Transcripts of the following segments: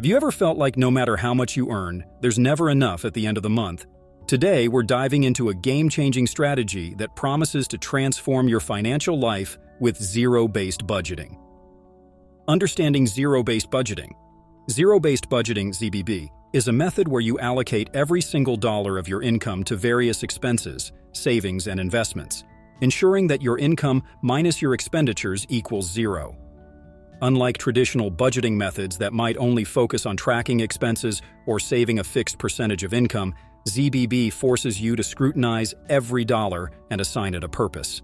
Have you ever felt like no matter how much you earn, there's never enough at the end of the month? Today, we're diving into a game-changing strategy that promises to transform your financial life with zero-based budgeting. Understanding zero-based budgeting. Zero-based budgeting, ZBB, is a method where you allocate every single dollar of your income to various expenses, savings, and investments, ensuring that your income minus your expenditures equals zero. Unlike traditional budgeting methods that might only focus on tracking expenses or saving a fixed percentage of income, ZBB forces you to scrutinize every dollar and assign it a purpose.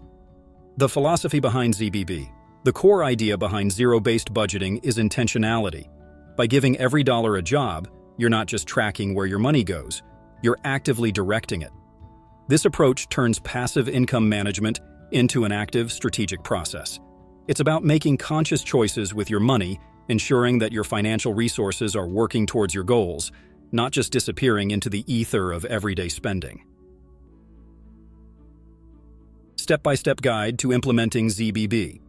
The philosophy behind ZBB. The core idea behind zero-based budgeting is intentionality. By giving every dollar a job, you're not just tracking where your money goes, you're actively directing it. This approach turns passive income management into an active, strategic process. It's about making conscious choices with your money, ensuring that your financial resources are working towards your goals, not just disappearing into the ether of everyday spending. Step-by-step guide to implementing ZBB.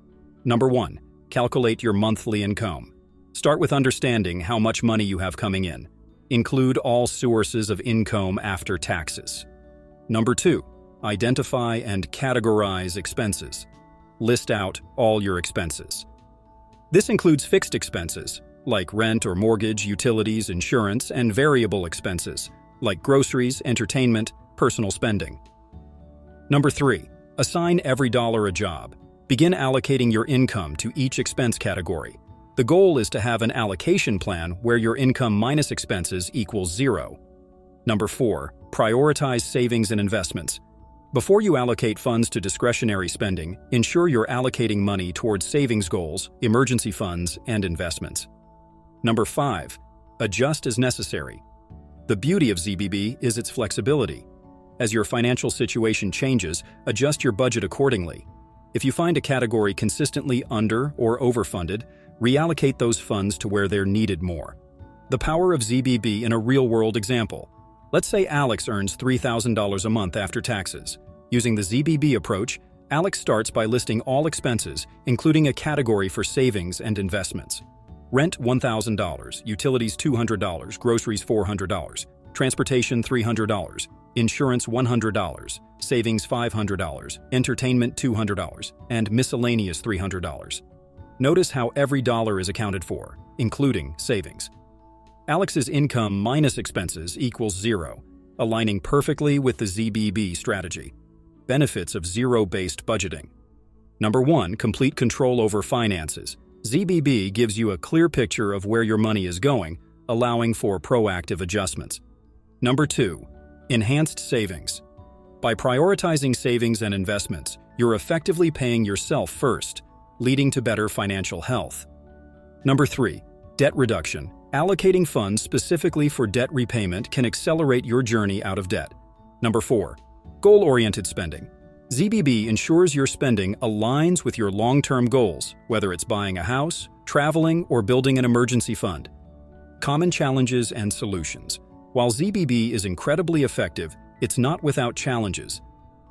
Number 1. Calculate your monthly income. Start with understanding how much money you have coming in. Include all sources of income after taxes. Number 2. Identify and categorize expenses. List out all your expenses. This includes fixed expenses, like rent or mortgage, utilities, insurance, and variable expenses, like groceries, entertainment, personal spending. Number 3. Assign every dollar a job. Begin allocating your income to each expense category. The goal is to have an allocation plan where your income minus expenses equals zero. Number 4. Prioritize savings and investments. Before you allocate funds to discretionary spending, ensure you're allocating money towards savings goals, emergency funds, and investments. Number 5. Adjust as necessary. The beauty of ZBB is its flexibility. As your financial situation changes, adjust your budget accordingly. If you find a category consistently under or overfunded, reallocate those funds to where they're needed more. The power of ZBB in a real-world example. Let's say Alex earns $3,000 a month after taxes. Using the ZBB approach, Alex starts by listing all expenses, including a category for savings and investments. Rent $1,000, utilities $200, groceries $400, transportation $300, insurance $100, savings $500, entertainment $200, and miscellaneous $300. Notice how every dollar is accounted for, including savings. Alex's income minus expenses equals zero, aligning perfectly with the ZBB strategy. Benefits of zero-based budgeting. Number 1. Complete control over finances. ZBB gives you a clear picture of where your money is going, allowing for proactive adjustments. Number 2. Enhanced savings. By prioritizing savings and investments, you're effectively paying yourself first, leading to better financial health. Number 3. Debt reduction. Allocating funds specifically for debt repayment can accelerate your journey out of debt. Number 4. Goal-oriented spending. ZBB ensures your spending aligns with your long-term goals, whether it's buying a house, traveling, or building an emergency fund. Common challenges and solutions. While ZBB is incredibly effective, it's not without challenges.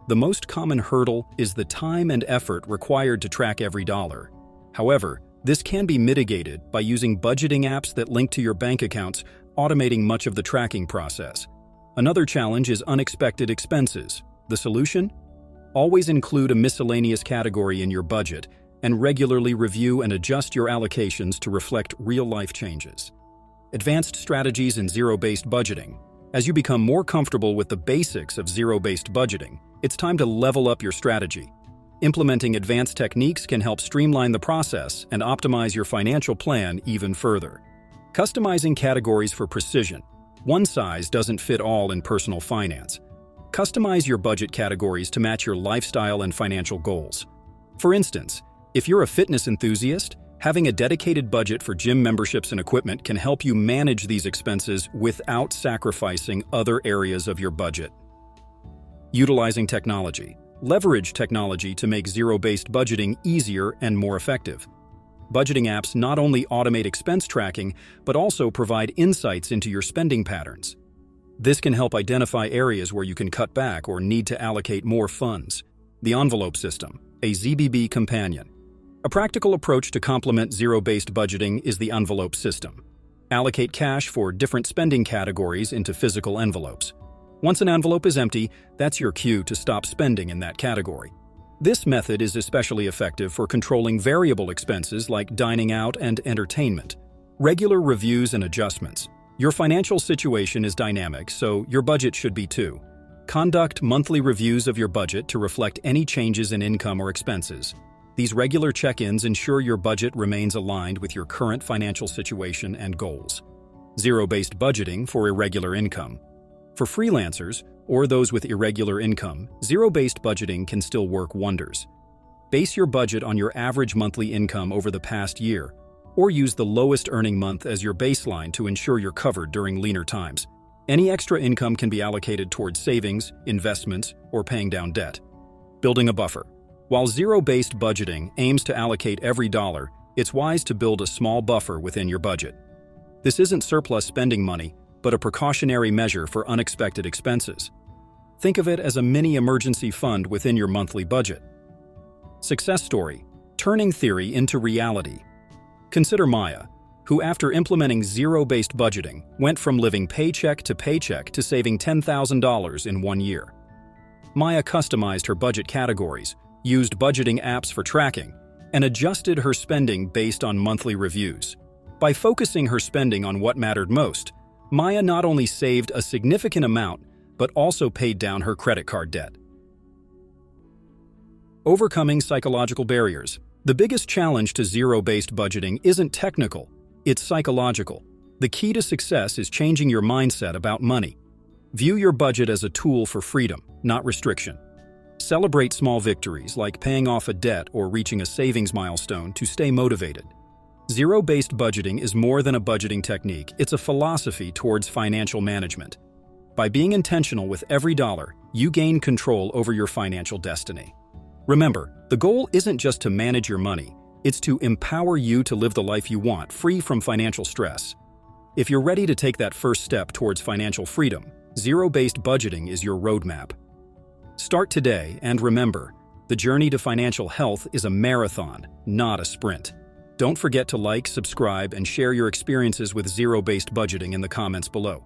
The most common hurdle is the time and effort required to track every dollar. However, this can be mitigated by using budgeting apps that link to your bank accounts, automating much of the tracking process. Another challenge is unexpected expenses. The solution? Always include a miscellaneous category in your budget and regularly review and adjust your allocations to reflect real-life changes. Advanced strategies in zero-based budgeting. As you become more comfortable with the basics of zero-based budgeting, it's time to level up your strategy. Implementing advanced techniques can help streamline the process and optimize your financial plan even further. Customizing categories for precision. One size doesn't fit all in personal finance. Customize your budget categories to match your lifestyle and financial goals. For instance, if you're a fitness enthusiast, having a dedicated budget for gym memberships and equipment can help you manage these expenses without sacrificing other areas of your budget. Utilizing technology. Leverage technology to make zero-based budgeting easier and more effective. Budgeting apps not only automate expense tracking, but also provide insights into your spending patterns. This can help identify areas where you can cut back or need to allocate more funds. The envelope system, a ZBB companion. A practical approach to complement zero-based budgeting is the envelope system. Allocate cash for different spending categories into physical envelopes. Once an envelope is empty, that's your cue to stop spending in that category. This method is especially effective for controlling variable expenses like dining out and entertainment. Regular reviews and adjustments. Your financial situation is dynamic, so your budget should be too. Conduct monthly reviews of your budget to reflect any changes in income or expenses. These regular check-ins ensure your budget remains aligned with your current financial situation and goals. Zero-based budgeting for irregular income. For freelancers or those with irregular income, zero-based budgeting can still work wonders. Base your budget on your average monthly income over the past year, or use the lowest earning month as your baseline to ensure you're covered during leaner times. Any extra income can be allocated towards savings, investments, or paying down debt. Building a buffer. While zero-based budgeting aims to allocate every dollar, it's wise to build a small buffer within your budget. This isn't surplus spending money, but a precautionary measure for unexpected expenses. Think of it as a mini emergency fund within your monthly budget. Success story: turning theory into reality. Consider Maya, who after implementing zero-based budgeting, went from living paycheck to saving $10,000 in 1 year. Maya customized her budget categories, used budgeting apps for tracking, and adjusted her spending based on monthly reviews. By focusing her spending on what mattered most, Maya not only saved a significant amount, but also paid down her credit card debt. Overcoming psychological barriers. The biggest challenge to zero-based budgeting isn't technical, it's psychological. The key to success is changing your mindset about money. View your budget as a tool for freedom, not restriction. Celebrate small victories like paying off a debt or reaching a savings milestone to stay motivated. Zero-based budgeting is more than a budgeting technique, it's a philosophy towards financial management. By being intentional with every dollar, you gain control over your financial destiny. Remember, the goal isn't just to manage your money, it's to empower you to live the life you want, free from financial stress. If you're ready to take that first step towards financial freedom, zero-based budgeting is your roadmap. Start today, and remember, the journey to financial health is a marathon, not a sprint. Don't forget to like, subscribe, and share your experiences with zero-based budgeting in the comments below.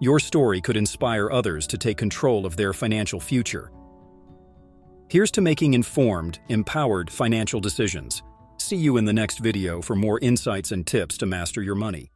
Your story could inspire others to take control of their financial future. Here's to making informed, empowered financial decisions. See you in the next video for more insights and tips to master your money.